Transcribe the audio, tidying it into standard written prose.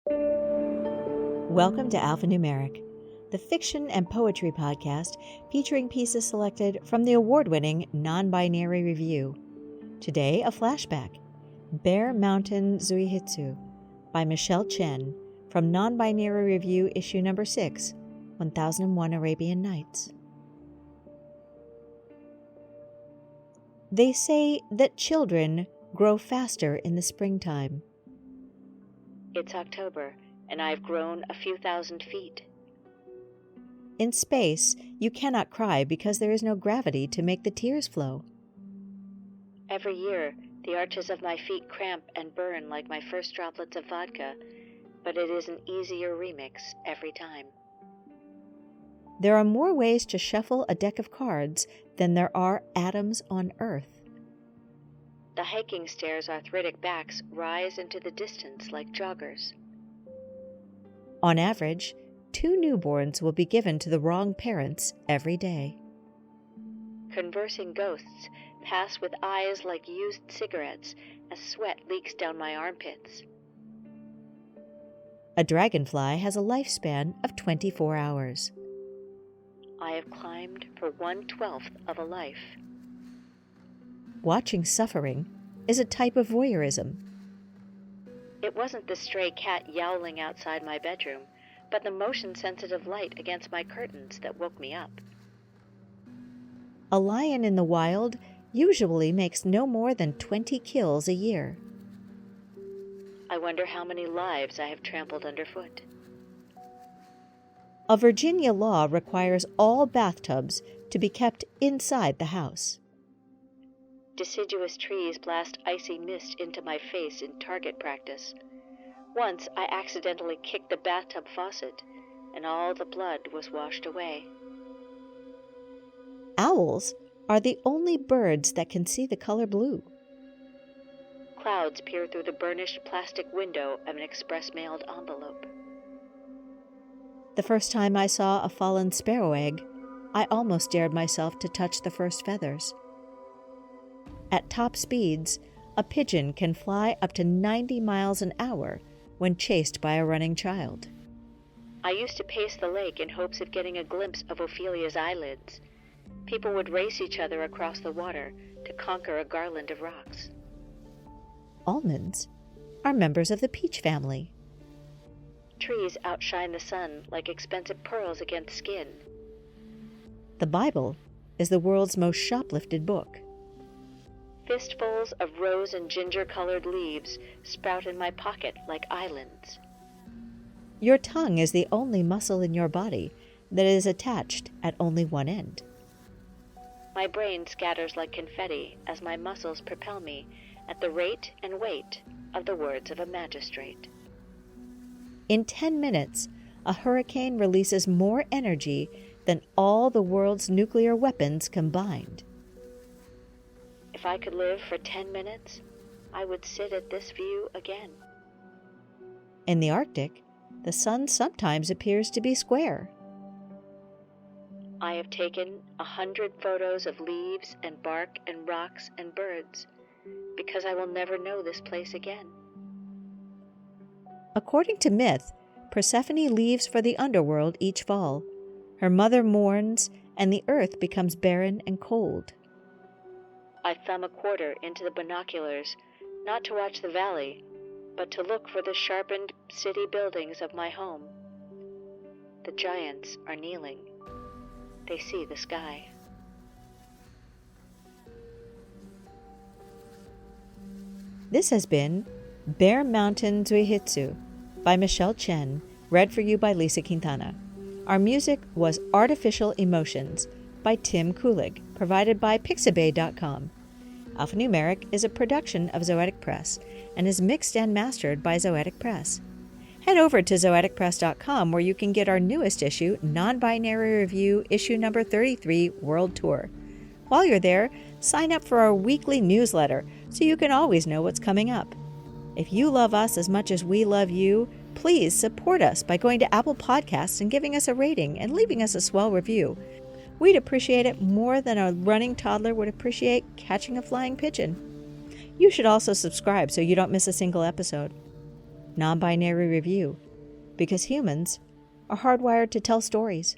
Welcome to Alphanumeric, the fiction and poetry podcast featuring pieces selected from the award-winning NonBinary Review. Today, a flashback, Mountain Zuihitsu, by Michelle Chen, from NonBinary Review Issue number 6, 1001 Arabian Nights. They say that children grow faster in the springtime. It's October, and I've grown a few thousand feet. In space, you cannot cry because there is no gravity to make the tears flow. Every year, the arches of my feet cramp and burn like my first droplets of vodka, but it is an easier remix every time. There are more ways to shuffle a deck of cards than there are atoms on Earth. The hiking stairs' arthritic backs rise into the distance like joggers. On average, 2 newborns will be given to the wrong parents every day. Conversing ghosts pass with eyes like used cigarettes as sweat leaks down my armpits. A dragonfly has a lifespan of 24 hours. I have climbed for 1/12 of a life. Watching suffering is a type of voyeurism. It wasn't the stray cat yowling outside my bedroom, but the motion-sensitive light against my curtains that woke me up. A lion in the wild usually makes no more than 20 kills a year. I wonder how many lives I have trampled underfoot. A Virginia law requires all bathtubs to be kept inside the house. Deciduous trees blast icy mist into my face in target practice. Once I accidentally kicked the bathtub faucet, and all the blood was washed away. Owls are the only birds that can see the color blue. Clouds peer through the burnished plastic window of an express-mailed envelope. The first time I saw a fallen sparrow egg, I almost dared myself to touch the first feathers. At top speeds, a pigeon can fly up to 90 miles an hour when chased by a running child. I used to pace the lake in hopes of getting a glimpse of Ophelia's eyelids. People would race each other across the water to conquer a garland of rocks. Almonds are members of the peach family. Trees outshine the sun like expensive pearls against skin. The Bible is the world's most shoplifted book. Fistfuls of rose and ginger-colored leaves sprout in my pocket like islands. Your tongue is the only muscle in your body that is attached at only one end. My brain scatters like confetti as my muscles propel me at the rate and weight of the words of a magistrate. In 10 minutes, a hurricane releases more energy than all the world's nuclear weapons combined. If I could live for 10 minutes, I would sit at this view again. In the Arctic, the sun sometimes appears to be square. I have taken 100 photos of leaves and bark and rocks and birds, because I will never know this place again. According to myth, Persephone leaves for the underworld each fall. Her mother mourns, and the earth becomes barren and cold. I thumb a quarter into the binoculars, not to watch the valley, but to look for the sharpened city buildings of my home. The giants are kneeling. They see the sky. This has been Mountain Zuihitsu by Michelle Chen, read for you by Lisa Quintana. Our music was Artificial Emotions by Tim Kulig, provided by Pixabay.com. Alphanumeric is a production of Zoetic Press and is mixed and mastered by Zoetic Press. Head over to zoeticpress.com where you can get our newest issue, NonBinary Review Issue number 33, World Tour. While you're there, sign up for our weekly newsletter so you can always know what's coming up. If you love us as much as we love you, please support us by going to Apple Podcasts and giving us a rating and leaving us a swell review. We'd appreciate it more than a running toddler would appreciate catching a flying pigeon. You should also subscribe so you don't miss a single episode. Non-Binary Review, because humans are hardwired to tell stories.